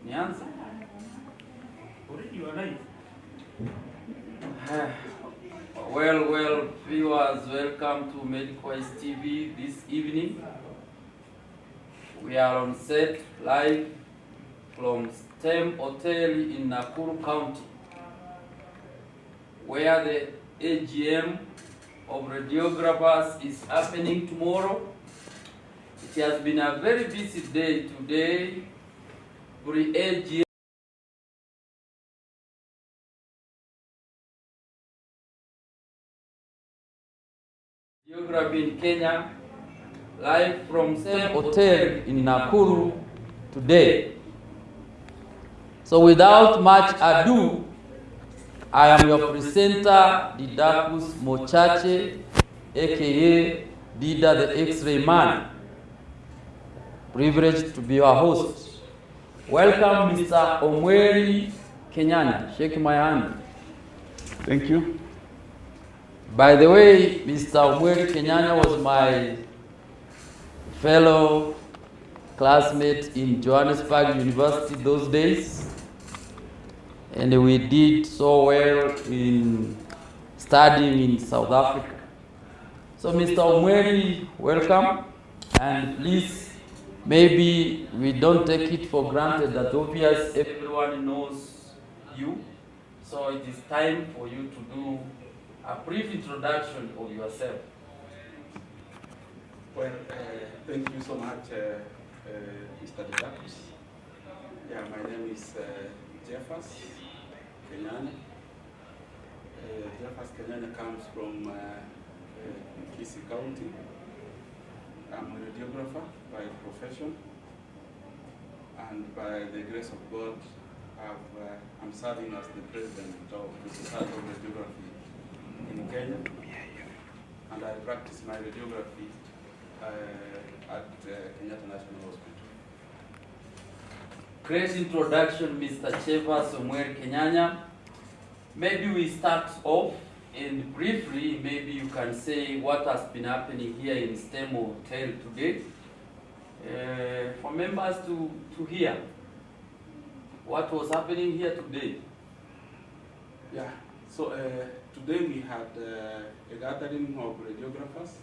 Nianze? Already you are live. Well, viewers, welcome to Medicwise TV this evening. We are on set live from STEM Hotel in Nakuru County, where the AGM of radiographers is happening tomorrow. It has been a very busy day today. Pre-AGM radiography in Kenya, live from STEM Hotel in Nakuru today. So without much ado, I am your presenter, Didacus Mochache, aka Dida the X-Ray Man. Privileged to be your host. Welcome, Mr. Omweri Kenyanya. Shake my hand. Thank you. By the way, Mr. Omweri Kenyanya was my fellow classmate in Johannesburg University those days. And we did so well in studying in South Africa. So Mr. Omweri, welcome. And please, maybe we don't take it for granted that obviously everyone knows you. So it is time for you to do a brief introduction of yourself. Well, thank you so much, Mr. Didacus. Yeah, my name is Jeffers Kenyanya. Jeffers Kenyanya comes from Kisii County. I'm a radiographer by profession, and by the grace of God, I'm serving as the president of the Society of Radiography in Kenya, and I practice my radiography at Kenyatta National Hospital. Great introduction, Mr. Chevas Omweri Kenyanya. Maybe we start off, and briefly, maybe you can say what has been happening here in STEM Hotel today, for members to hear what was happening here today. Yeah, so today we had a gathering of radiographers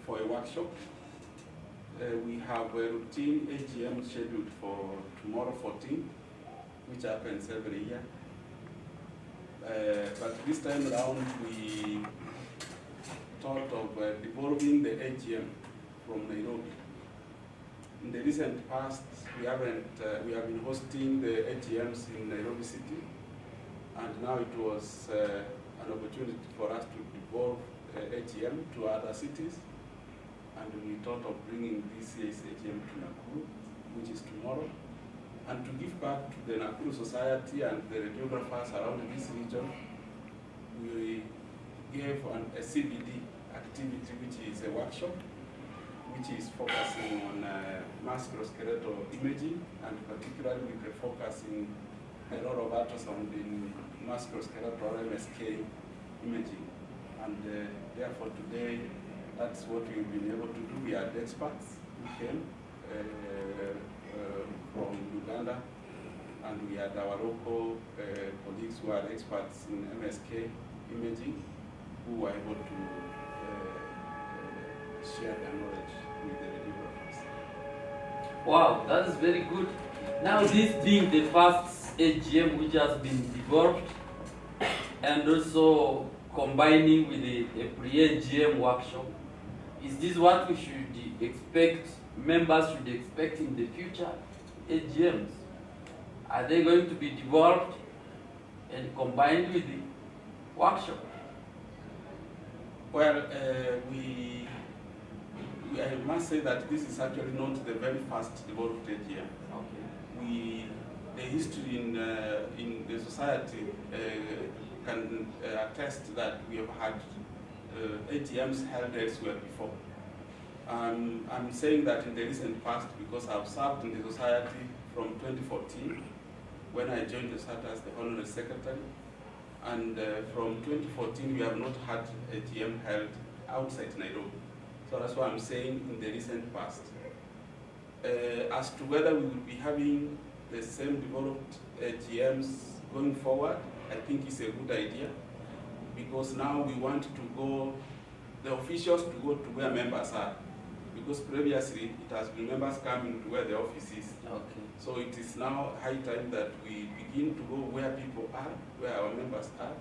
for a workshop. We have a routine AGM scheduled for tomorrow 14, which happens every year. But this time around, we thought of devolving the AGM from Nairobi. In the recent past, we have been hosting the AGMs in Nairobi City, and now it was an opportunity for us to devolve AGM to other cities, and we thought of bringing this year's AGM to Nakuru, which is tomorrow, and to give back to the Nakuru Society and the radiographers around this region. We gave a CBD activity, which is a workshop, which is focusing on musculoskeletal imaging, and particularly with the focusing a lot of ultrasound in musculoskeletal MSK imaging. And therefore today, that's what we've been able to do. We had experts who came from Uganda, and we had our local colleagues who are experts in MSK imaging, who were able to share their knowledge with the radiographers. Wow, that is very good. Now this being the first AGM which has been developed, and also combining with a pre-AGM workshop, is this what we should expect, members should expect in the future AGMs? Are they going to be developed and combined with the workshop? Well, I must say that this is actually not the very first developed AGM. Okay. The history in the society can attest that we have had AGMs held elsewhere before. I'm saying that in the recent past because I've served in the society from 2014, when I joined the society as the Honorary Secretary, and from 2014 we have not had AGM held outside Nairobi. So that's why I'm saying in the recent past. As to whether we will be having the same developed GMs going forward, I think it's a good idea, because now we want to go, the officials to go to where members are, because previously it has been members coming to where the office is. Okay. So it is now high time that we begin to go where people are, where our members are,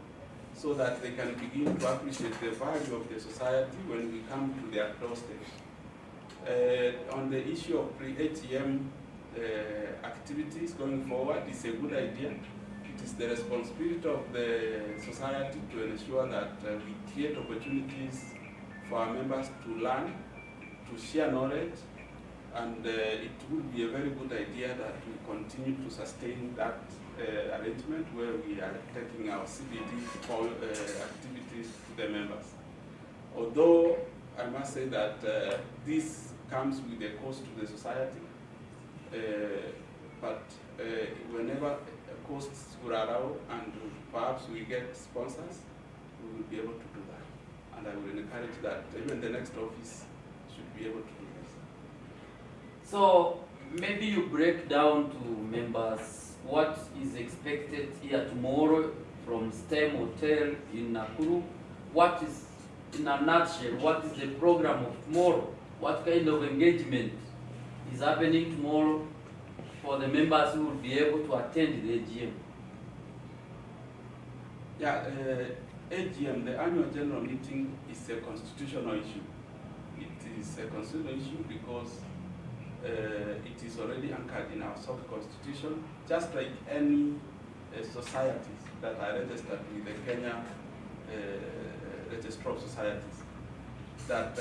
so that they can begin to appreciate the value of the society when we come to their doorstep. On the issue of pre-AGM activities going forward, it's a good idea. It is the responsibility of the society to ensure that we create opportunities for our members to learn, to share knowledge, and it would be a very good idea that we continue to sustain that arrangement where we are taking our CBD activities to the members. Although I must say that this comes with a cost to the society, but whenever costs will allow and perhaps we get sponsors, we will be able to do that. And I will encourage that even the next office should be able to do this. So maybe you break down to members what is expected here tomorrow from STEM Hotel in Nakuru. What is, in a nutshell, what is the program of tomorrow? What kind of engagement is happening tomorrow for the members who will be able to attend the AGM? Yeah, AGM, the annual general meeting, is a constitutional issue. It is a constitutional issue because it is already anchored in our SORK constitution, just like any societies that are registered with the Kenya Registrar of Societies, that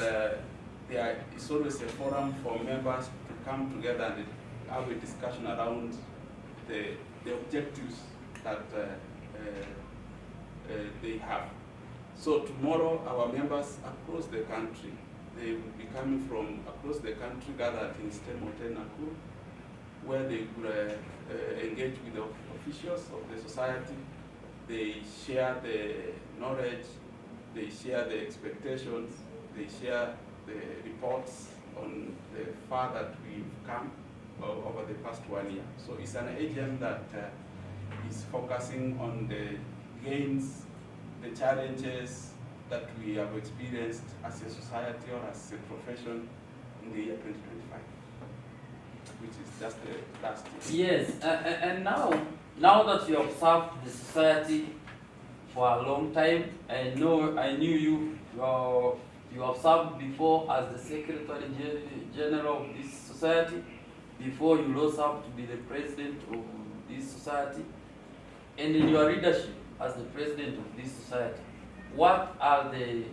there is always a forum for members to come together and have a discussion around the objectives that they have. So tomorrow, our members across the country, they will be coming from across the country, gathered in STEM Hotel Nakuru, where they will engage with the officials of the society. They share the knowledge, they share the expectations, they share the reports on the far that we've come over the past 1 year. So it's an AGM that is focusing on the gains, the challenges that we have experienced as a society or as a profession in the year 2025, which is just the last year. Yes, and now that you have served the society for a long time, I knew you have served before as the Secretary General of this society, before you rose up to be the president of this society, and in your leadership as the president of this society, what are the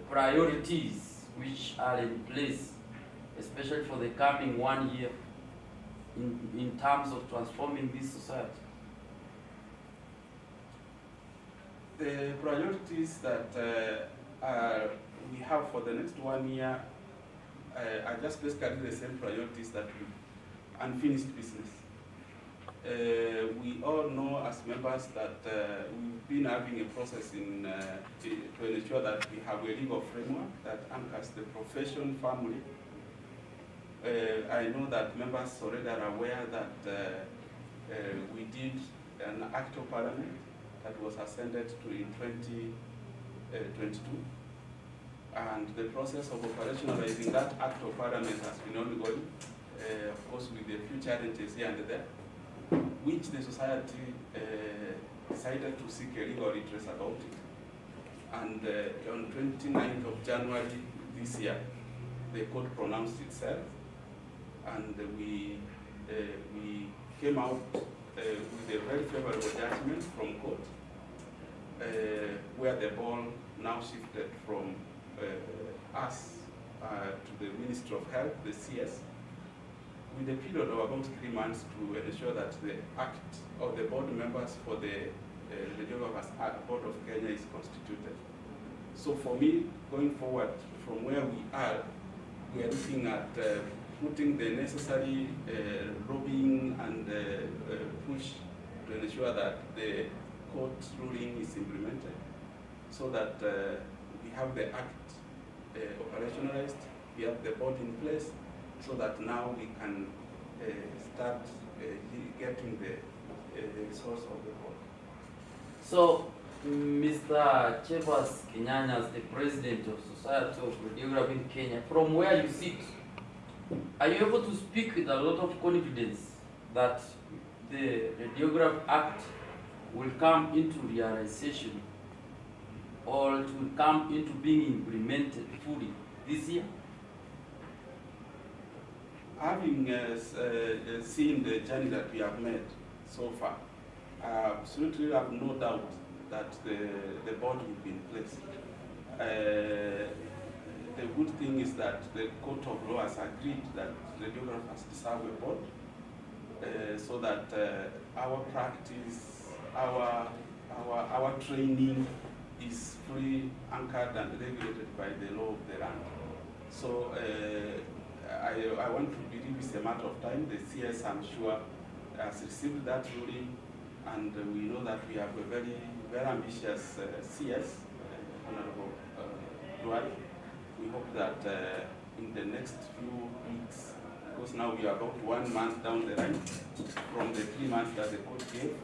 priorities which are in place, especially for the coming 1 year, in terms of transforming this society? The priorities that we have for the next 1 year are just basically the same priorities that we unfinished business. We all know as members that we've been having a process to ensure that we have a legal framework that anchors the profession firmly. I know that members already are aware that we did an act of parliament that was ascended to in 2022. And the process of operationalizing that act of parliament has been ongoing, of course with a few challenges here and there, which the society decided to seek a legal redress about it. And on 29th of January this year, the court pronounced itself, and we came out with a very favorable judgment from court, where the ball now shifted from us to the Ministry of Health, the CS, with a period of about 3 months to ensure that the act of the board members for the Radiographers Board of Kenya is constituted. So for me, going forward from where we are looking at putting the necessary lobbying and push to ensure that the court ruling is implemented, so that we have the act operationalized, we have the board in place, so that now we can start getting the source of the board. So, Mr. Chevas Kenyanya, as the president of Society of Radiography in Kenya, from where you sit, are you able to speak with a lot of confidence that the Radiograph Act will come into realization or it will come into being implemented fully this year? Having seen the journey that we have made so far, I absolutely have no doubt that the board will be in place. The good thing is that the Court of Law has agreed that radiographers deserve a board, so that our practice, our training is fully anchored and regulated by the law of the land. So I want to believe it's a matter of time. The CS, I'm sure, has received that ruling, and we know that we have a very, very ambitious CS, Honorable Dual. We hope that in the next few weeks, because now we are about 1 month down the line from the 3 months that the court gave,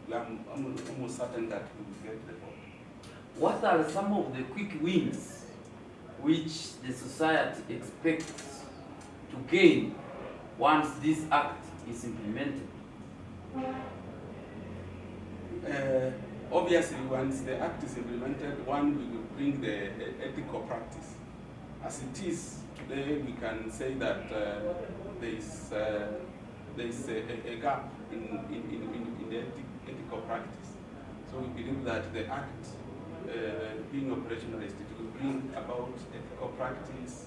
we are almost certain that we will get the vote. What are some of the quick wins which the society expects to gain once this act is implemented? Obviously, once the act is implemented, one, we will bring the ethical practice. As it is today, we can say that there is a gap in the ethical practice. So we believe that the act being operationalized, it will bring about ethical practice,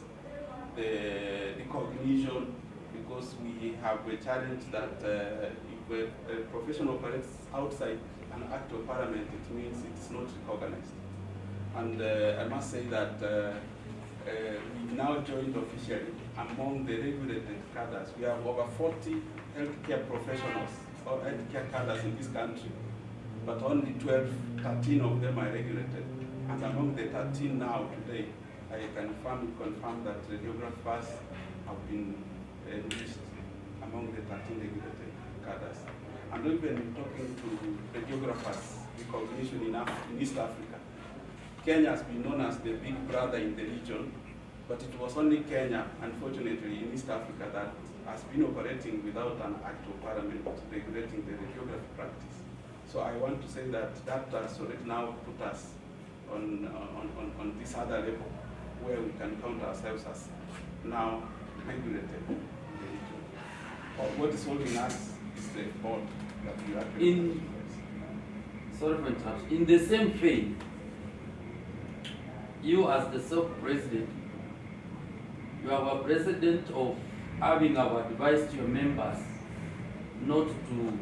the recognition, because we have a challenge that if a profession operates outside an act of parliament, it means it's not recognized. And I must say that we've now joined officially among the regulated cadres. We have over 40 healthcare professionals or healthcare cadres in this country, but only 13 of them are regulated. And among the 13 now today, I can confirm that radiographers have been enriched among the 13 regulated cadres. And even talking to radiographers recognition in East Africa, Kenya has been known as the big brother in the region, but it was only Kenya, unfortunately, in East Africa that has been operating without an act of parliament regulating the radiography practice. So I want to say that that has already now put us on this other level where we can count ourselves as now regulated in the region. What is holding us is the board that we actually in the same vein, you as the SORK president, you are a president of having our advice to your members not to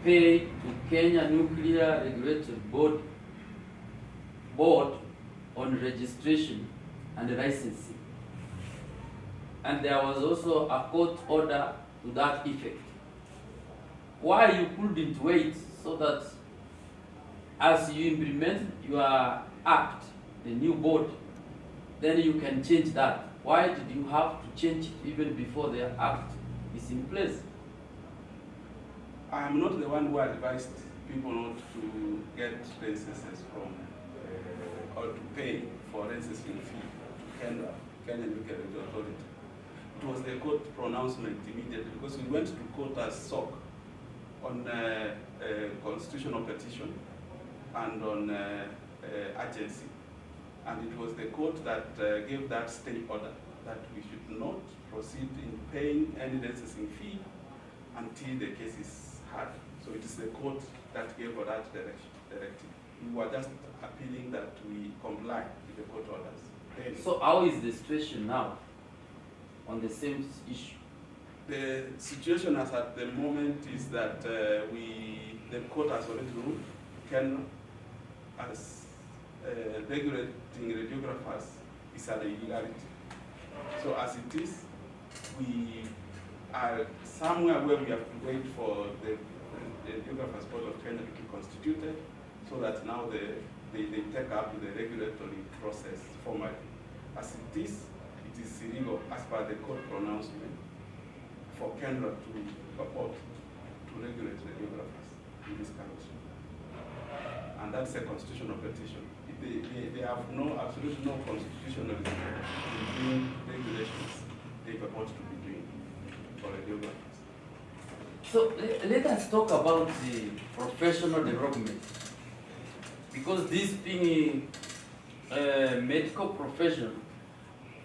pay to Kenya Nuclear Regulatory Board on registration and licensing. And there was also a court order to that effect. Why you couldn't wait so that as you implement your act, the new board, then you can change that? Why did you have to change it even before the act is in place? I am not the one who advised people not to get licenses from or to pay for licensing fee to Kenya Nuclear Authority. It was the court pronouncement immediately, because we went to court as SORK on constitutional petition and on urgency. And it was the court that gave that stay order that we should not proceed in paying any licensing fee until the case is heard. So it is the court that gave that directive. We were just appealing that we comply with the court orders. So how is the situation now on the same issue? The situation as at the moment is that the court has already ruled Kenya as regulating radiographers is an illegality. So as it is, we are somewhere where we have to wait for the Radiographers Board of Kenya to be constituted, so that now they take up the regulatory process formally. As it is, it it is illegal as per the court pronouncement for Canada to purport to regulate radiographers in this country. And that's a constitutional petition. They have absolutely no constitutionalism in doing regulations they purport to be doing for radiographers. So let us talk about the professional development. Because this being a medical profession,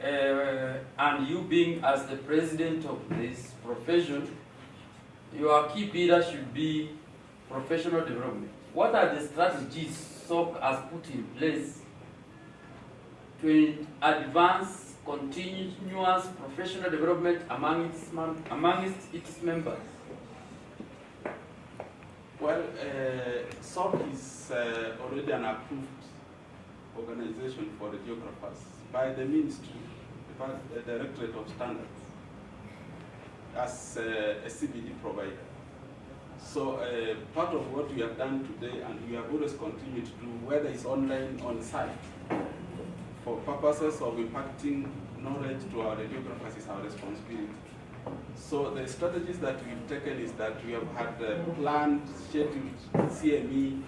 and you being as the president of this profession, your key pillar should be professional development. What are the strategies SORK has put in place to advance continuous professional development among its members? Well, SORK is already an approved organization for radiographers by the Ministry, the Directorate of Standards, as a CBD provider. So part of what we have done today, and we have always continued to do, whether it's online, on site, for purposes of impacting knowledge to our radiographers is our responsibility. So the strategies that we've taken is that we have had planned, scheduled CME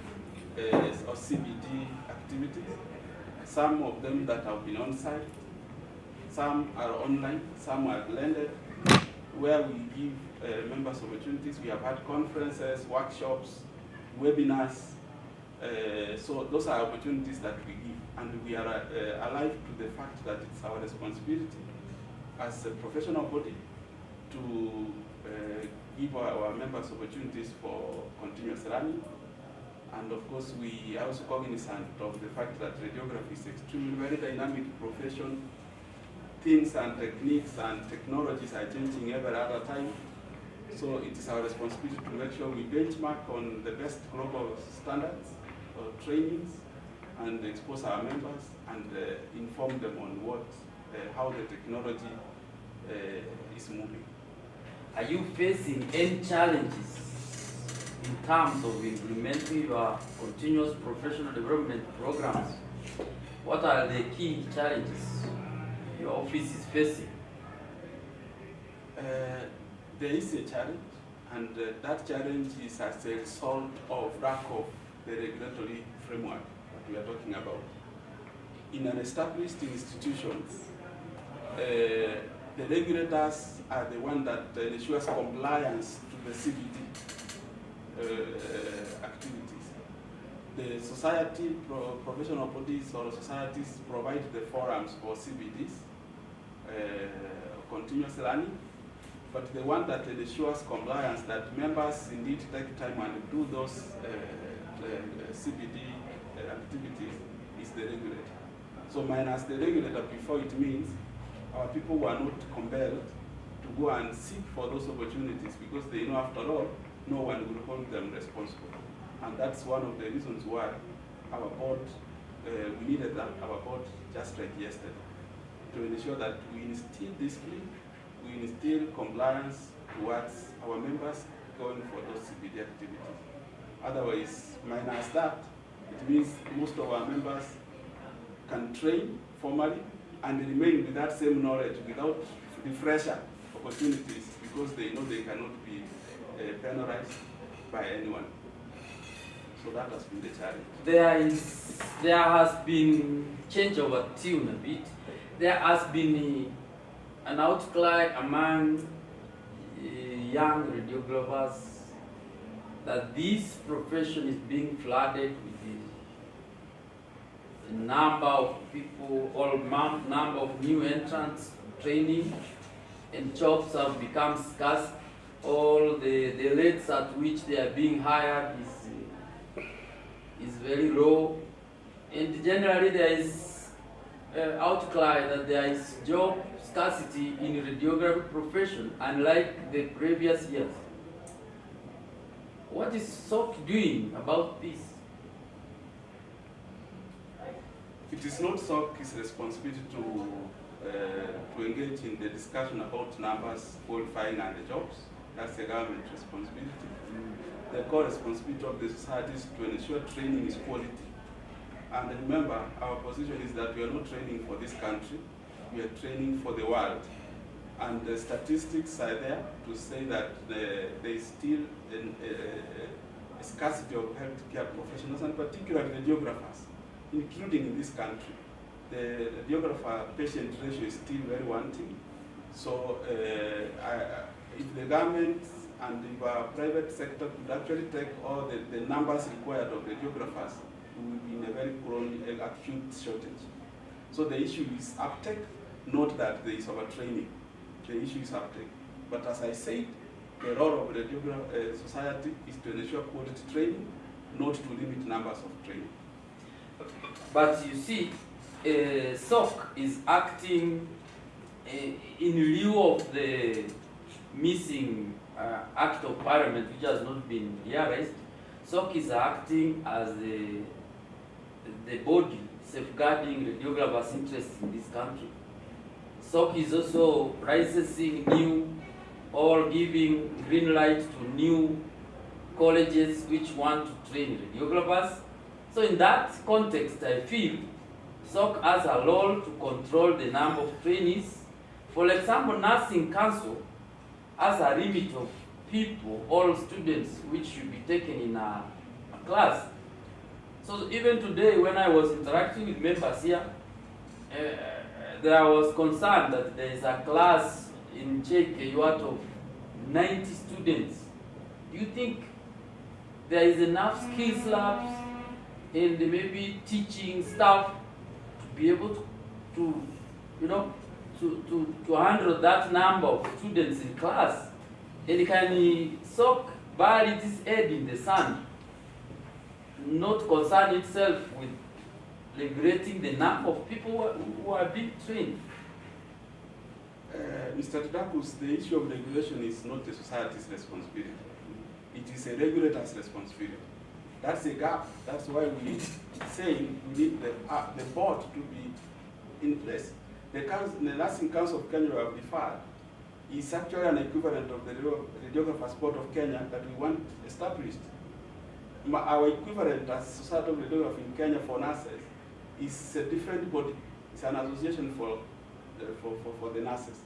or CBD activities, some of them that have been on site, some are online, some are blended, where we give members opportunities. We have had conferences, workshops, webinars. So those are opportunities that we give, and we are alive to the fact that it's our responsibility as a professional body to give our members opportunities for continuous learning. And of course, we are also cognizant of the fact that radiography is extremely very dynamic profession. Things and techniques and technologies are changing every other time. So it is our responsibility to make sure we benchmark on the best global standards or trainings and expose our members and inform them on how the technology is moving. Are you facing any challenges in terms of implementing your continuous professional development programs? What are the key challenges your office is facing? There is a challenge, and that challenge is as a result of lack of the regulatory framework that we are talking about. In an established institutions, the regulators are the one that ensures compliance to the CBD activities. The society, professional bodies or societies provide the forums for CBDs, continuous learning, but the one that ensures compliance, that members indeed take time and do those CBD activities, is the regulator. So minus the regulator before, it means our people were not compelled to go and seek for those opportunities because they know after all, no one will hold them responsible. And that's one of the reasons why our board, we needed our board just like yesterday, to ensure that we instill discipline, we instill compliance towards our members going for those CBD activities. Otherwise, minus that, it means most of our members can train formally and remain with that same knowledge without refresher opportunities because they know they cannot be penalized by anyone. So that has been the challenge. There has been change over tune a bit. There has been an outcry among young radiographers that this profession is being flooded with the number of people, number of new entrants training, and jobs have become scarce. All the rates at which they are being hired is very low, and generally there is outcry that there is job scarcity in the radiography profession, unlike the previous years. What is SORK doing about this? It is not SORK's responsibility to engage in the discussion about numbers, qualifying, and the jobs. That's the government responsibility. The core responsibility of the society is to ensure training is quality. And remember, our position is that we are not training for this country, we are training for the world. And the statistics are there to say that there is still a scarcity of healthcare professionals, and particularly radiographers, including in this country. The radiographer-patient ratio is still very wanting. So if the government and if our private sector could actually take all the numbers required of radiographers, we will be in a very chronic, acute shortage. So the issue is uptake, not that there is overtraining. The issue is uptake. But as I said, the role of the radiograph society is to ensure quality training, not to limit numbers of training. But you see, SORK is acting in lieu of the missing Act of Parliament, which has not been realized. SORK is acting as the body safeguarding radiographers' interests in this country. SORK is also licensing new or giving green light to new colleges which want to train radiographers. So in that context, I feel SORK has a role to control the number of trainees. For example, Nursing Council has a limit of people, all students, which should be taken in a class. So even today, when I was interacting with members here, there was concern that there is a class in JKU out of 90 students. Do you think there is enough skills labs and maybe teaching staff to be able to handle that number of students in class? And can SORK bury this head in the sand, not concern itself with regulating the number of people who are being trained? Mr. Tudakus, the issue of regulation is not the society's responsibility. It is a regulator's responsibility. That's a gap. That's why we say we need the board to be in place. The Nursing Council of Kenya we have deferred is actually an equivalent of the Radiographers Board of Kenya that we want established. Our equivalent as Society of Radiography in Kenya for nurses is a different body. It's an association for the nurses.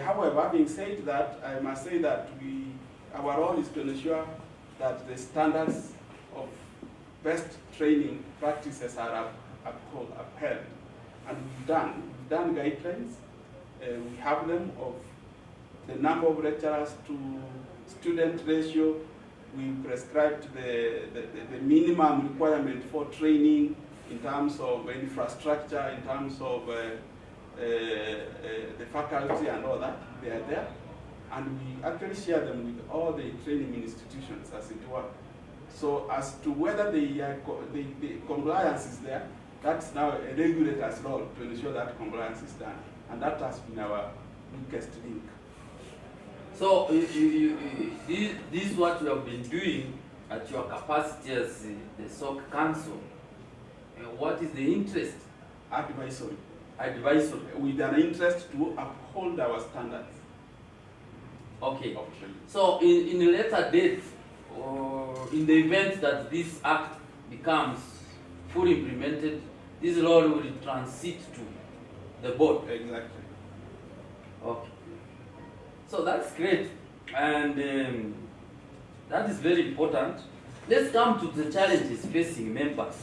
However, having said that, I must say that our role is to ensure that the standards of best training practices are upheld. And we've done guidelines. We have them of the number of lecturers to student ratio. We prescribed the minimum requirement for training in terms of infrastructure, in terms of the faculty and all that. They are there. And we actually share them with all the training institutions, as it were. So as to whether the compliance is there, that's now a regulator's role to ensure that compliance is done. And that has been our weakest link. So this is what you have been doing at your capacity as the SORK Council. What is the interest? Advisory. Advisory. With an interest to uphold our standards. Okay. So in a later date, or in the event that this act becomes fully implemented, this law will transit to the board. Exactly. Okay. So that's great, and that is very important. Let's come to the challenges facing members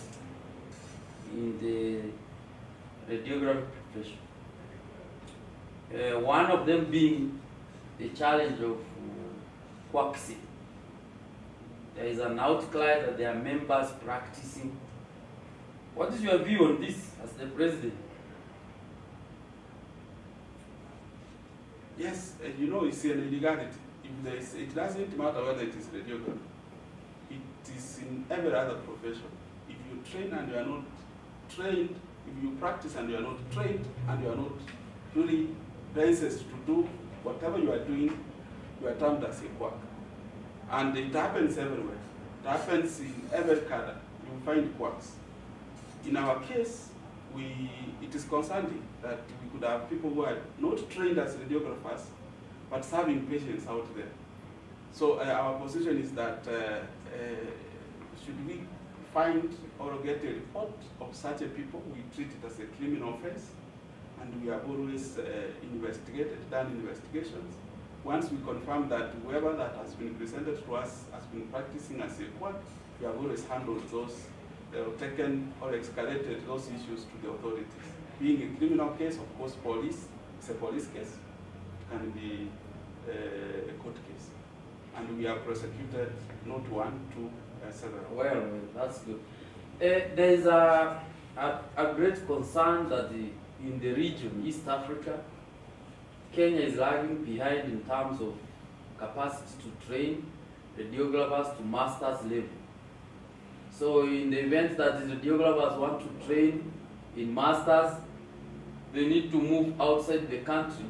in the radiography profession. One of them being the challenge of quaxing. There is an outcry that there are members practicing. What is your view on this as the president? Yes, you know, it's an illegality. It doesn't matter whether it is radiography. It is in every other profession. If you train and you are not trained, if you practice and you are not trained, and you are not really licensed to do whatever you are doing, you are termed as a quack. And it happens everywhere. It happens in every cadre. You find quacks. In our case, it is concerning that we could have people who are not trained as radiographers, but serving patients out there. So our position is that should we find or get a report of such a people, we treat it as a criminal offense, and we have always done investigations. Once we confirm that whoever that has been presented to us has been practicing as a quad, we have always handled those, taken or escalated those issues to the authorities. Being a criminal case, of course, police, it's a police case, can be a court case. And we have prosecuted not one, two, several. Well, that's good. There is a great concern that in the region, East Africa, Kenya is lagging behind in terms of capacity to train radiographers to master's level. So in the event that the radiographers want to train in masters, they need to move outside the country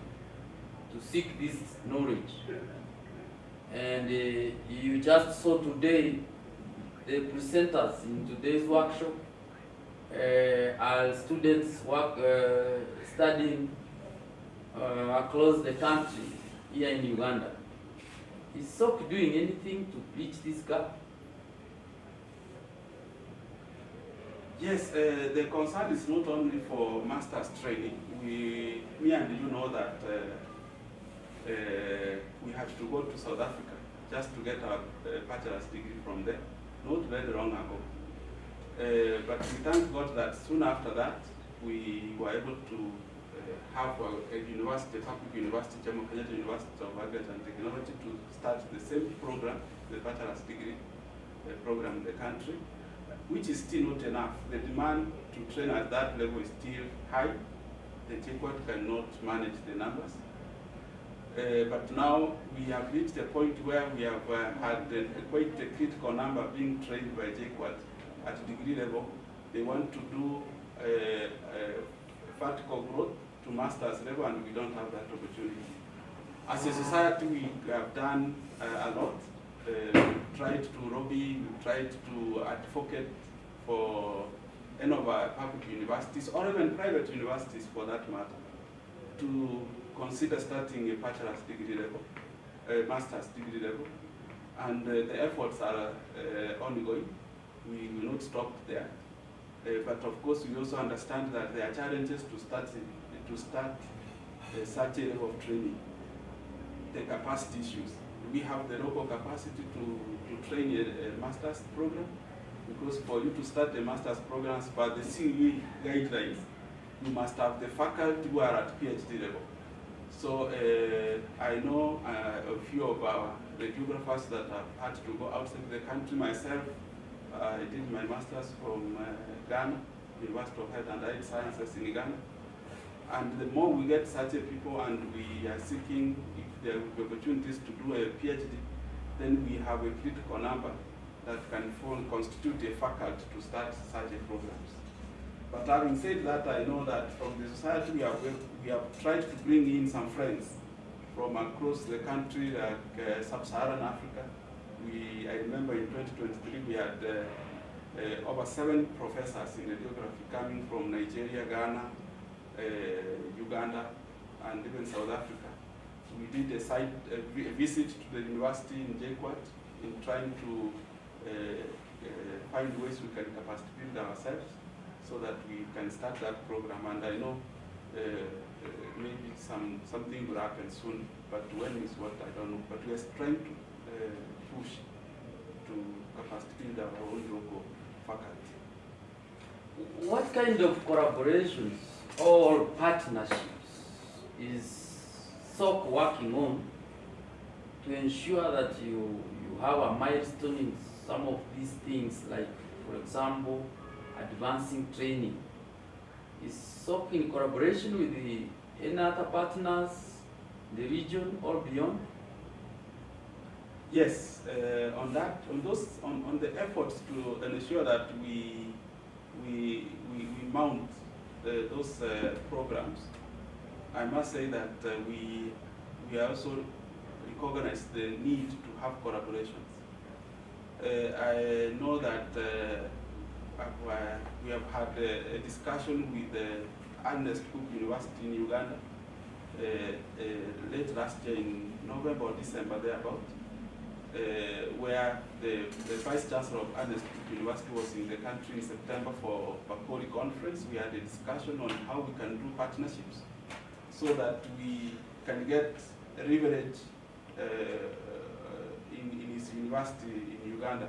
to seek this knowledge. And you just saw today, the presenters in today's workshop are students studying across the country here in Uganda. Is SORK doing anything to bridge this gap? Yes, the concern is not only for master's training. Me and you know that we had to go to South Africa just to get our bachelor's degree from there, not very long ago. But we thank God that soon after that, we were able to have a university, public university, Jomo Kenyatta University of Agriculture and Technology, to start the same program, the bachelor's degree program in the country, which is still not enough. The demand to train at that level is still high. The JKUAT cannot manage the numbers. But now we have reached a point where we have had quite a critical number being trained by JKUAT at degree level. They want to do vertical growth to master's level, and we don't have that opportunity. As a society, we have done a lot. We've tried to lobby, we've tried to advocate for any of our public universities, or even private universities for that matter, to consider starting a bachelor's degree level, a master's degree level. And the efforts are ongoing. We will not stop there. But of course, we also understand that there are challenges to start such a level of training. The capacity issues. We have the local capacity to train a master's program, because for you to start a master's program, by the CUE guidelines, you must have the faculty who are at PhD level. So I know a few of our radiographers that have had to go outside the country. Myself, I did my master's from Ghana, University of Health and Allied Sciences in Ghana. And the more we get such a people, and we are seeking if there will be opportunities to do a PhD, then we have a critical number that can constitute a faculty to start such a programs. But having said that, I know that from the society we have tried to bring in some friends from across the country, like sub-Saharan Africa. I remember in 2023 we had over 7 professors in radiography coming from Nigeria, Ghana, Uganda, and even South Africa. We did a visit to the university in JKUAT in trying to find ways we can capacity build ourselves so that we can start that program. And I know maybe something will happen soon, but when is what I don't know. But we are trying to push to capacity build our own local faculty. What kind of collaborations or partnerships is SORK working on to ensure that you have a milestone in some of these things, like, for example, advancing training? Is SORK in collaboration with any other partners in the region or beyond? Yes, on the efforts to ensure that we mount those programs, I must say that we also recognize the need to have collaborations. I know that we have had a discussion with the Ernest Cook University in Uganda late last year in November or December thereabout. where the Vice Chancellor of Ernest University was in the country in September for Bakori conference. We had a discussion on how we can do partnerships so that we can get leverage in his university in Uganda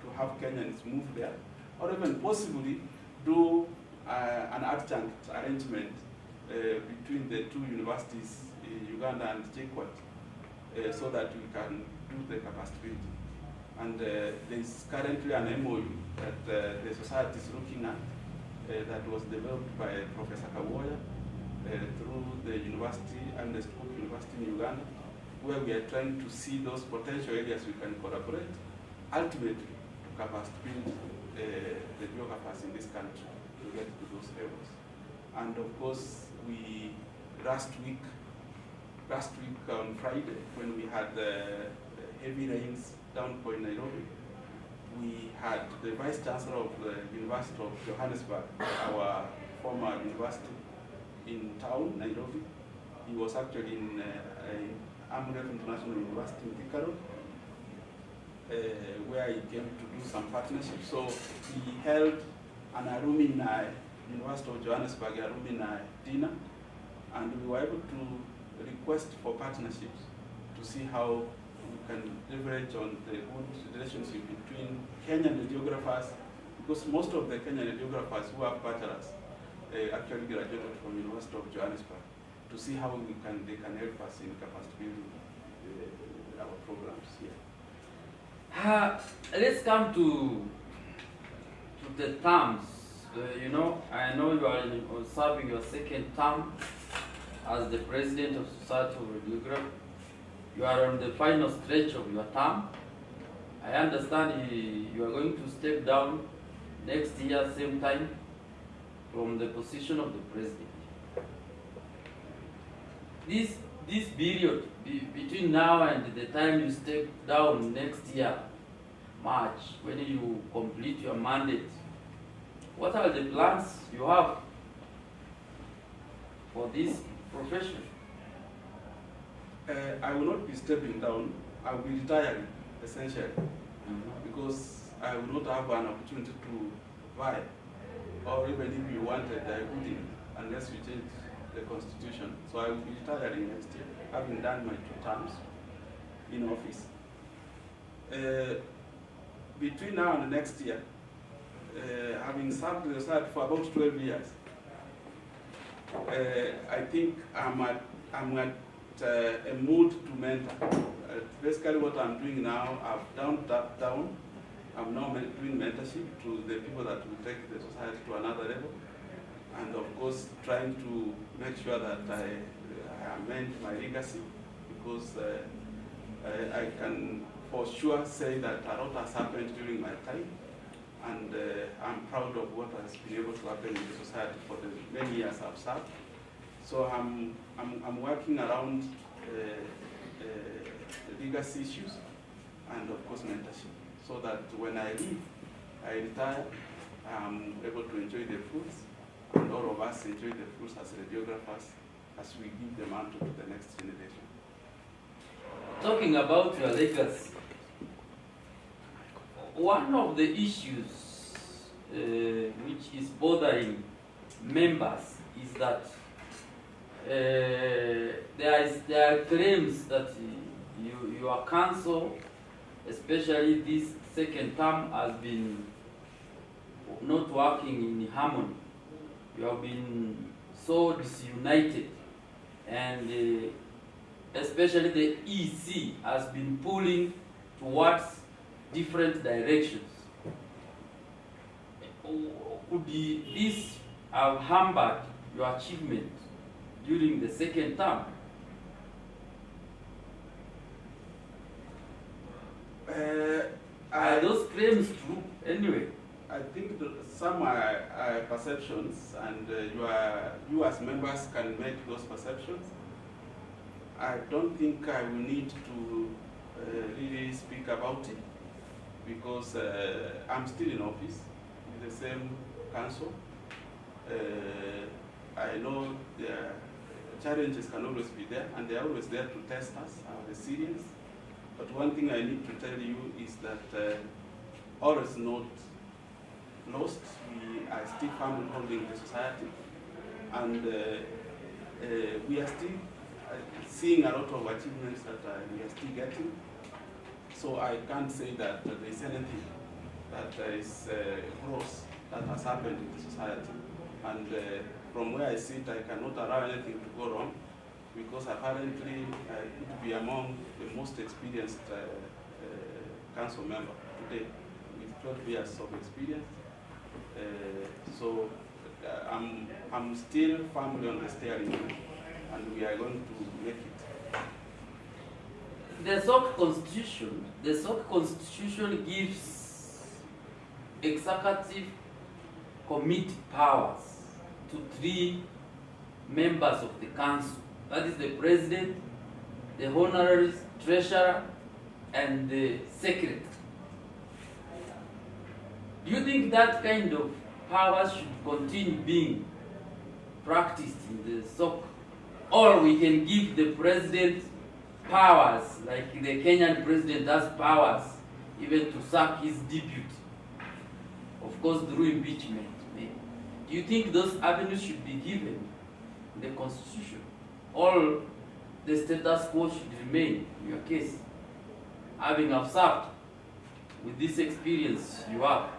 to have Kenyans move there, or even possibly do an adjunct arrangement between the two universities, Uganda and JKUAT, so that we can do the capacity building. And there is currently an MOU that the society is looking at that was developed by Professor Kawoya through the university and the Spoke University in Uganda, where we are trying to see those potential areas we can collaborate, ultimately to capacity build the radiographers in this country to get to those levels. And of course, we last week on Friday, when we had the heavy rains downpour in Nairobi, we had the Vice Chancellor of the University of Johannesburg, our former university, in town, Nairobi. He was actually in Amref International University in Thika, where he came to do some partnerships. So he held an alumni, University of Johannesburg alumni dinner, and we were able to request for partnerships to see how we can leverage on the good relationship between Kenyan radiographers, because most of the Kenyan radiographers who have bachelors actually graduated from University of Johannesburg, to see how they can help us in capacity building our programs here. Let's come to the terms. You know, I know you are serving your second term as the president of Society of Radiography. You are on the final stretch of your term. I understand you are going to step down next year, same time, from the position of the president. This period between now and the time you step down next year, March, when you complete your mandate, what are the plans you have for this profession? I will not be stepping down. I will be retiring, essentially, because I will not have an opportunity to vie, or even if you wanted, I wouldn't, unless you change the constitution. So I will be retiring next year, having done my 2 terms in office. Between now and next year, having served the society for about 12 years, I think I'm at a mood to mentor. Basically what I'm doing now, I've done that down. I'm now doing mentorship to the people that will take the society to another level. And of course, trying to make sure that I amend my legacy, because I can for sure say that a lot has happened during my time. And I'm proud of what has been able to happen in the society for the many years I've served. So I'm working around legacy issues and of course mentorship, so that when I leave, I retire, I'm able to enjoy the fruits, and all of us enjoy the fruits as radiographers as we give the mantle to the next generation. Talking about your legacy, one of the issues which is bothering members is that there are claims that your council, especially this second term, has been not working in harmony. You have been so disunited, and especially the EC has been pulling towards different directions. Could this have hampered your achievement during the second term? Are those claims true anyway? I think some are perceptions, and you as members can make those perceptions. I don't think I will need to really speak about it, because I'm still in office with the same council. I know the challenges can always be there, and they're always there to test us, are they serious? But one thing I need to tell you is that all is not lost. We are still firmly holding the society, and we are still seeing a lot of achievements that we are still getting. So I can't say that there is anything that is gross that has happened in the society. And from where I sit, I cannot allow anything to go wrong, because apparently I could be among the most experienced council member today, with 12 years of experience. So I'm still firmly on the steering wheel, and we are going to make it. The SORK Constitution gives executive committee powers to 3 members of the council. That is the president, the honorary treasurer, and the secretary. Do you think that kind of powers should continue being practiced in the SORK? Or we can give the president powers, like the Kenyan president has powers even to sack his deputy, of course through impeachment. Do you think those avenues should be given in the Constitution? Or the status quo should remain, in your case, having observed with this experience you have?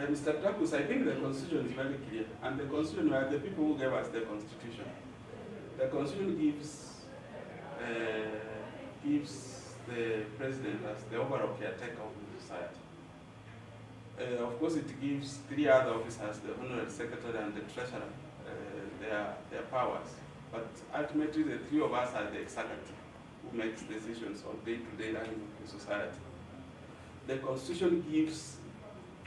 Mr. Takus, I think the Constitution is very clear, and the Constitution are the people who gave us the Constitution. The Constitution gives the president as the overall caretaker of the society. Of course, it gives 3 other officers, the honorary secretary and the treasurer, their powers. But ultimately, the 3 of us are the executive who makes decisions on day-to-day running of the society. The Constitution gives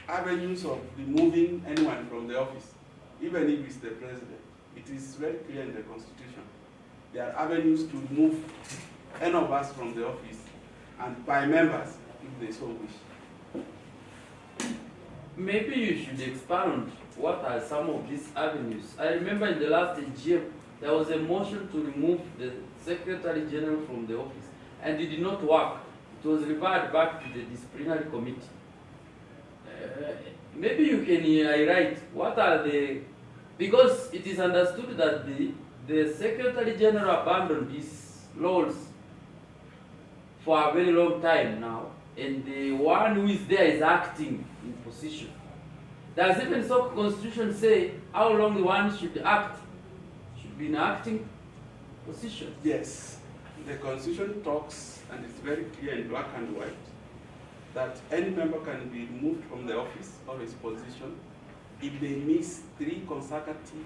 avenues of removing anyone from the office, even if it's the president. It is very clear in the Constitution. There are avenues to remove any of us from the office, and by members, if they so wish. Maybe you should expand on what are some of these avenues. I remember in the last AGM, there was a motion to remove the Secretary General from the office, and it did not work. It was referred back to the disciplinary committee. Maybe you can write what are the, because it is understood that the Secretary General abandoned his roles for a very long time now, and the one who is there is acting in position. Does even SORK Constitution say how long the one should act? Should be in acting position? Yes. The Constitution talks, and it's very clear in black and white, that any member can be removed from the office or his position if they miss 3 consecutive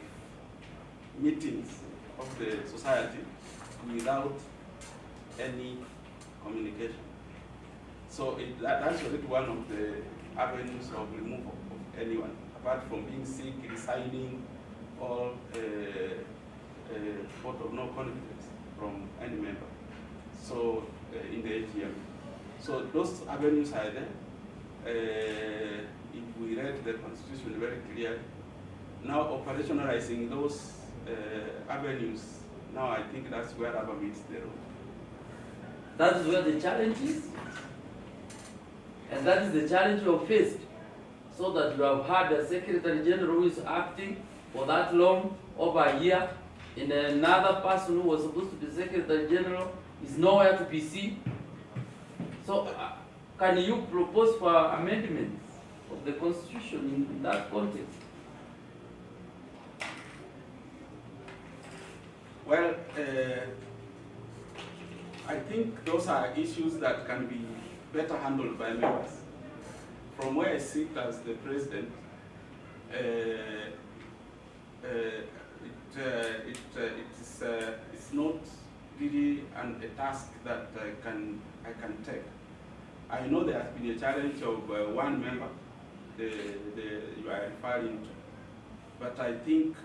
meetings of the society without any communication. So that's already one of the avenues of removal of anyone, apart from being sick, resigning, or vote of no confidence from any member. So in the AGM. So those avenues are there. If we read the Constitution very clearly, now operationalizing those avenues, now I think that's where rubber meets the road. That is where the challenge is. And that is the challenge you have faced. So that you have had a Secretary General who is acting for that long, over a year, and another person who was supposed to be Secretary General is nowhere to be seen. So can you propose for amendments of the Constitution in that context? Well, I think those are issues that can be better handled by members. From where I sit as the president, it's not really a task that I can take. I know there has been a challenge of one member, you are referring to, but I think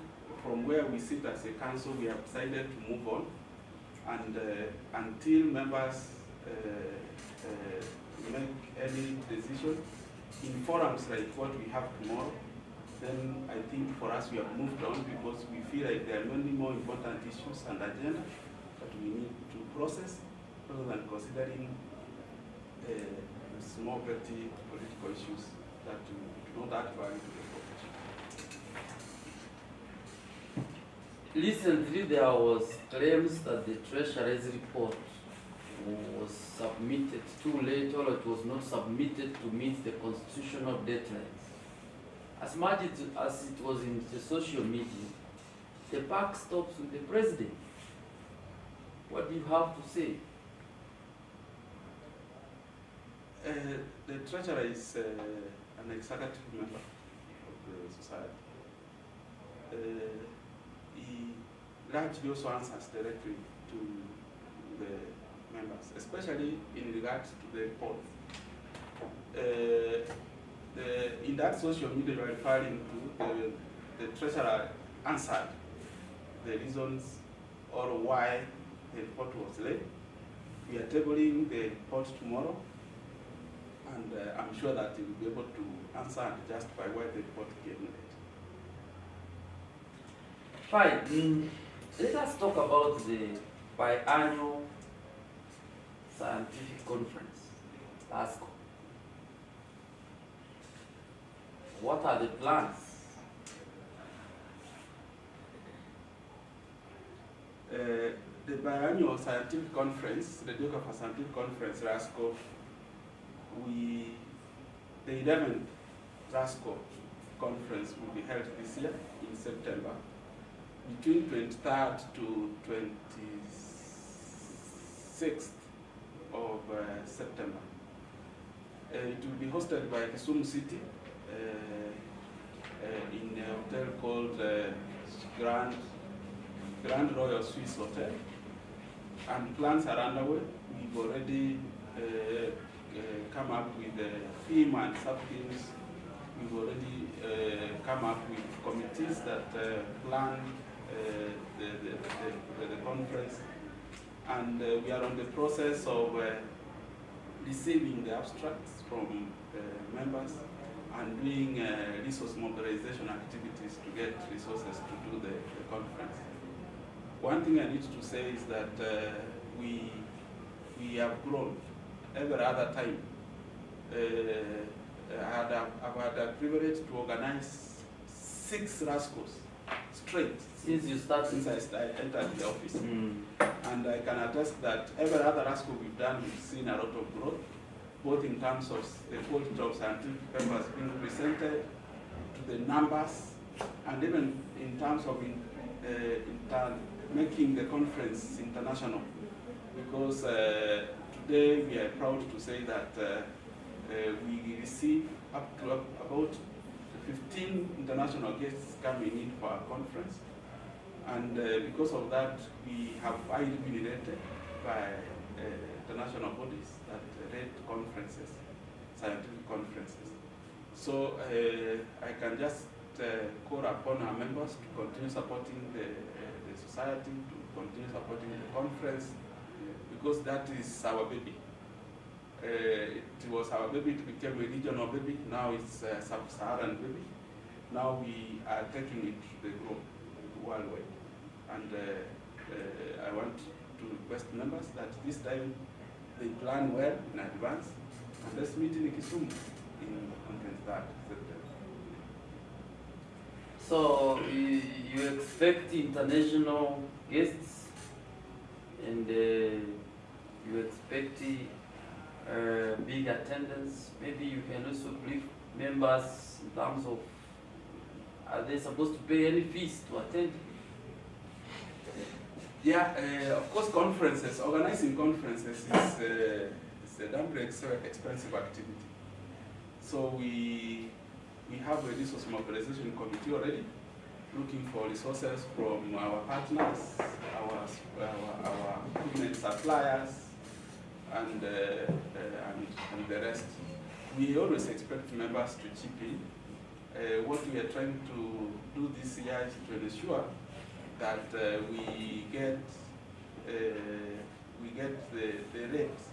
from where we sit as a council, we have decided to move on, and until members make any decision in forums like what we have tomorrow, then I think for us we have moved on, because we feel like there are many more important issues and agenda that we need to process rather than considering small petty political issues that do not add value to the population. Recently, there was claims that the Treasury's report was submitted too late, or it was not submitted to meet the constitutional deadlines. As much as it was in the social media, the buck stops with the president. What do you have to say? The Treasurer is an executive member of the society. He largely also answers directly to the members, especially in regards to the report. In that social media you are referring to, the Treasurer answered the reasons or why the report was late. We are tabling the report tomorrow, and I'm sure that he will be able to answer and justify why the report came late. Fine. Let us talk about the biannual scientific conference, ASCO. What are the plans? The biannual scientific conference, the Radiographers Scientific Conference, RASCO, the 11th RASCO conference will be held this year in September, between 23rd to 26th of September. It will be hosted by Kisumu City in a hotel called Grand Royal Swiss Hotel, and plans are underway. We've already come up with the theme and sub-themes. We've already come up with committees that plan the conference, and we are on the process of receiving the abstracts from members and doing resource mobilization activities to get resources to do the conference. One thing I need to say is that we have grown every other time. I've had a privilege to organize 6 RASCOs straight since I entered the office. And I can attest that every other RASCO we've done, we've seen a lot of growth, both in terms of the quality of scientific papers being presented, to the numbers, and even in terms of making the conference international. Because today we are proud to say that we receive up to about 15 international guests coming in for our conference. And because of that, we have highly been rated by international bodies that rate conferences, scientific conferences. So I can just call upon our members to continue supporting the society, to continue supporting the conference, because that is our baby. It was our baby, it became a regional baby, now it's a sub-Saharan baby. Now we are taking it to the globe, worldwide. And I want to request members that this time they plan well in advance, and let's meet in Kisumu on 23rd September. So you expect international guests, and you expect big attendance. Maybe you can also brief members in terms of, are they supposed to pay any fees to attend? Yeah, of course, conferences, organizing conferences is a damn expensive activity. So we have a resource mobilization committee already, looking for resources from our partners, our equipment suppliers, and the rest. We always expect members to chip in. What we are trying to do this year is to ensure that we get the rates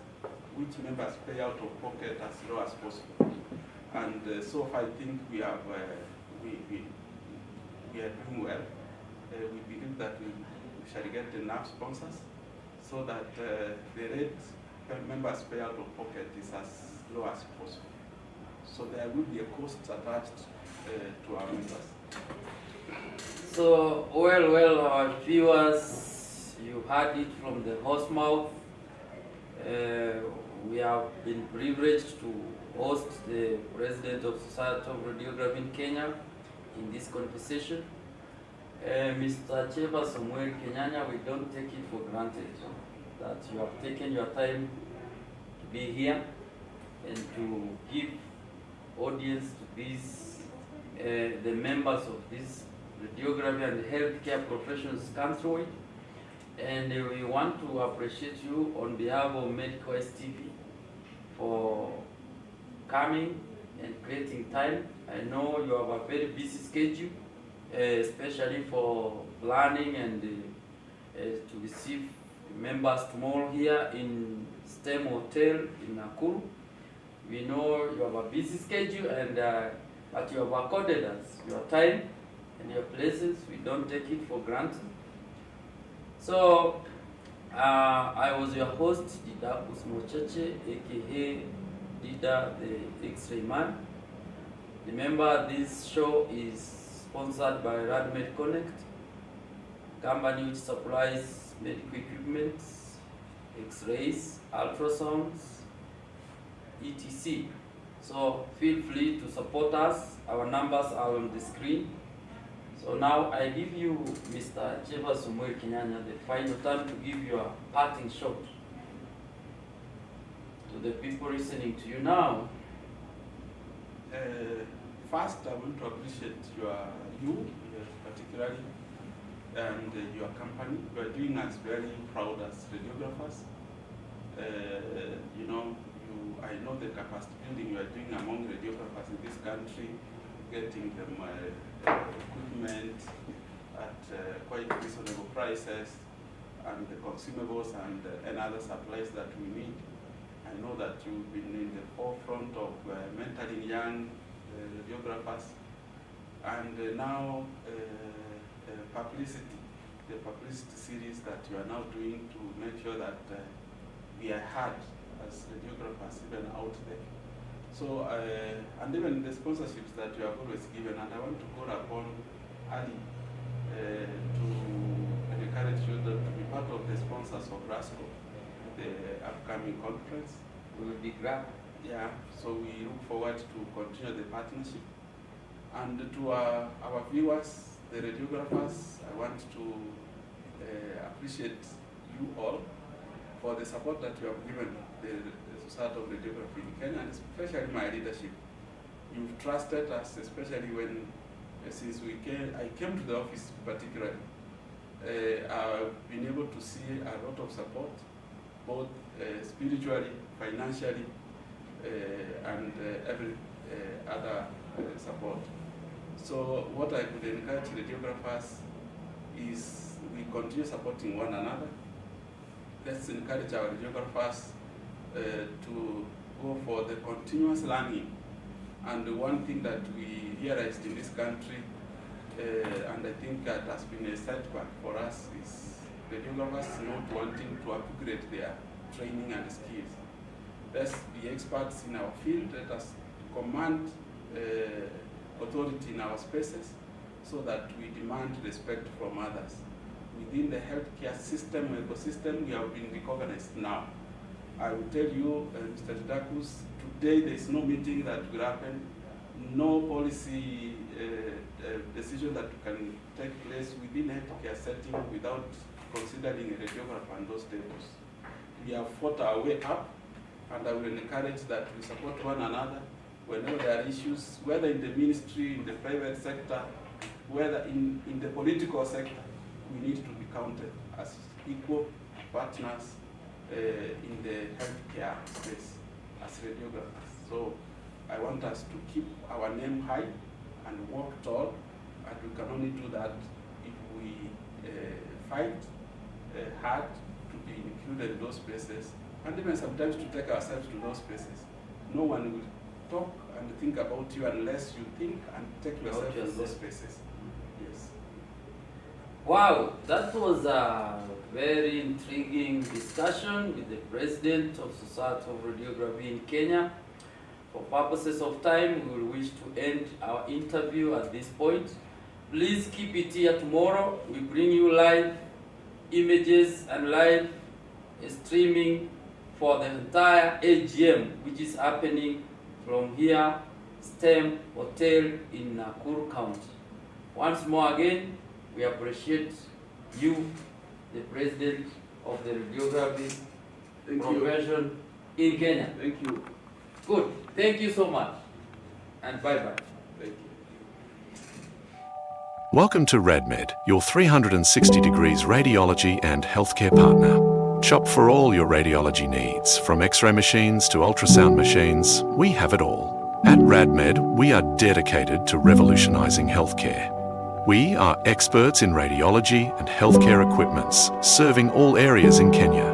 which members pay out of pocket as low as possible. And so far, I think we are doing well. We believe that we shall get enough sponsors so that the rate members pay out of pocket is as low as possible. So there will be a cost attached to our members. So, well, our viewers, you heard it from the horse mouth. We have been privileged to host the President of Society of Radiography in Kenya in this conversation. Mr. Cheba Samuel Kenyanya, we don't take it for granted that you have taken your time to be here and to give audience to these, the members of this radiography and healthcare professionals countrywide. And we want to appreciate you on behalf of Medicwise TV for coming and creating time. I know you have a very busy schedule, especially for planning and to receive members tomorrow here in STEM Hotel in Nakuru. We know you have a busy schedule, and but you have accorded us your time and your places. We don't take it for granted. So, I was your host, Dida Usmocheche, aka Dida the X-Ray Man. Remember, this show is sponsored by RadMed Connect, company which supplies medical equipment, X-rays, ultrasounds, etc. So feel free to support us. Our numbers are on the screen. So now I give you, Mr. Cheba Samuel Kenyanya, the final time to give your parting shot to the people listening to you now. First, I want to appreciate you particularly, and your company. You are doing us very proud as radiographers. I know the capacity building you are doing among radiographers in this country, getting them equipment at quite reasonable prices, and the consumables and other supplies that we need. I know that you've been in the forefront of mentoring young radiographers, and now publicity, the publicity series that you are now doing to make sure that we are heard as radiographers even out there. So, and even the sponsorships that you have always given, and I want to call upon Ali to encourage you to be part of the sponsors of RASCO, the upcoming conference. We will be glad. Yeah, so we look forward to continue the partnership. And to our viewers, the radiographers, I want to appreciate you all for the support that you have given the Society of Radiography in Kenya, and especially my leadership. You've trusted us, especially when, since I came to the office particularly, I've been able to see a lot of support, both spiritually, financially, and every other support. So what I could encourage radiographers is we continue supporting one another. Let's encourage our radiographers to go for the continuous learning. And one thing that we realized in this country, and I think that has been a setback for us, is radiographers not wanting to upgrade their training and skills. Let's be experts in our field. Let us command authority in our spaces so that we demand respect from others. Within the healthcare system, ecosystem, we have been recognized now. I will tell you, Mr. Didakus, today there is no meeting that will happen, no policy decision that can take place within a healthcare setting without considering a radiographer on those tables. We have fought our way up, and I will encourage that we support one another whenever there are issues, whether in the ministry, in the private sector, whether in the political sector. We need to be counted as equal partners in the healthcare space as radiographers. So I want us to keep our name high and work tall, and we can only do that if we fight hard to be included in those spaces, and even sometimes to take ourselves to those spaces. No one will talk and think about you unless you think and take yourself to those spaces. Yes. Wow, that was a very intriguing discussion with the President of Society of Radiography in Kenya. For purposes of time, we will wish to end our interview at this point. Please keep it here tomorrow. We bring you live images and live streaming for the entire AGM, which is happening from here, STEM Hotel in Nakuru County. Once more again, we appreciate you, the President of the Radiography Profession in Kenya. Thank you. Good. Thank you so much. And bye-bye. Thank you. Welcome to RadMed, your 360 degrees radiology and healthcare partner. Shop for all your radiology needs, from X-ray machines to ultrasound machines, we have it all. At RadMed, we are dedicated to revolutionizing healthcare. We are experts in radiology and healthcare equipments, serving all areas in Kenya.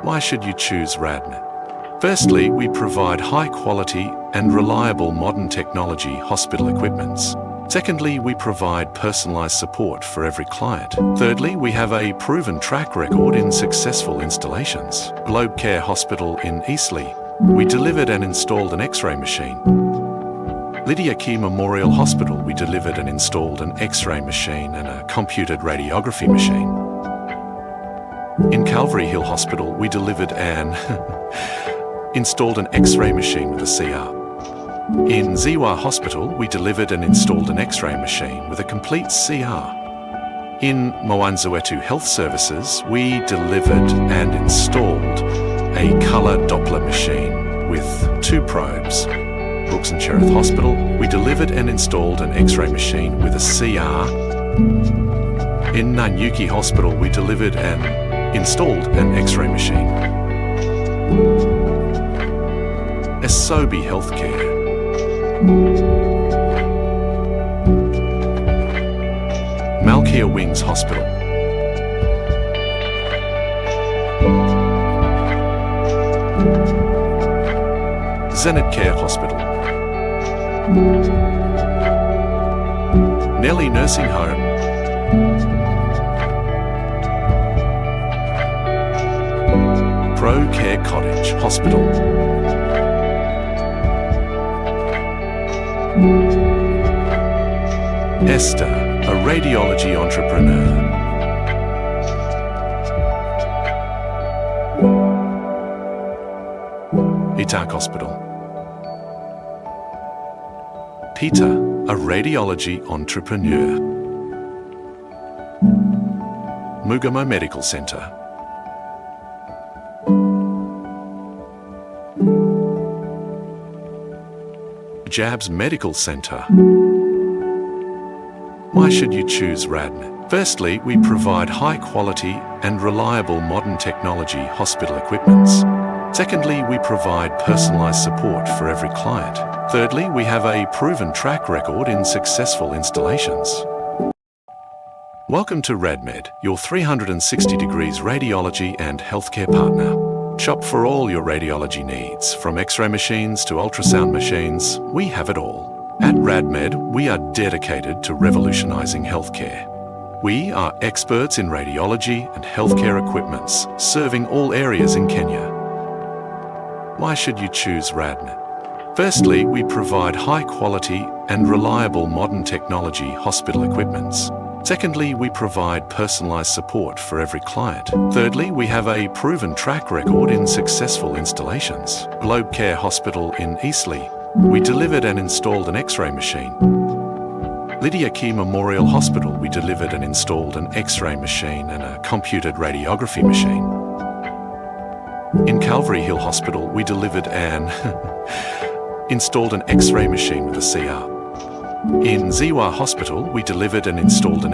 Why should you choose RadMed? Firstly, we provide high quality and reliable modern technology hospital equipments. Secondly, we provide personalized support for every client. Thirdly, we have a proven track record in successful installations. Globe Care Hospital in Eastleigh, we delivered and installed an X-ray machine. Lydia Key Memorial Hospital, we delivered and installed an X-ray machine and a computed radiography machine. In Calvary Hill Hospital, we delivered and installed an X-ray machine with a CR. In Ziwa Hospital, we delivered and installed an X-ray machine with a complete CR. In Mwanzawetu Health Services, we delivered and installed a colour Doppler machine with 2 probes. Brooks and Cherith Hospital, we delivered and installed an X-ray machine with a CR. In Nanyuki Hospital, we delivered and installed an X-ray machine. Esobi Healthcare. Malkia Wings Hospital. Zenit Care Hospital. Nelly Nursing Home. Pro Care Cottage Hospital. Esther, a radiology entrepreneur. Itak Hospital. Peter, a radiology entrepreneur. Mugamo Medical Center. Jabs Medical Center. Why should you choose RadMed? Firstly, we provide high quality and reliable modern technology hospital equipments. Secondly, we provide personalized support for every client. Thirdly, we have a proven track record in successful installations. Welcome to RadMed, your 360 degrees radiology and healthcare partner. Shop for all your radiology needs, from X-ray machines to ultrasound machines, we have it all. At RadMed, we are dedicated to revolutionizing healthcare. We are experts in radiology and healthcare equipments, serving all areas in Kenya. Why should you choose RadMed? Firstly, we provide high quality and reliable modern technology hospital equipments. Secondly, we provide personalized support for every client. Thirdly, we have a proven track record in successful installations. Globe Care Hospital in Eastleigh, we delivered and installed an X-ray machine. Lydia Key Memorial Hospital, we delivered and installed an X-ray machine and a computed radiography machine. In Calvary Hill Hospital, we delivered and installed an X-ray machine with a CR. In Ziwa Hospital, we delivered and installed an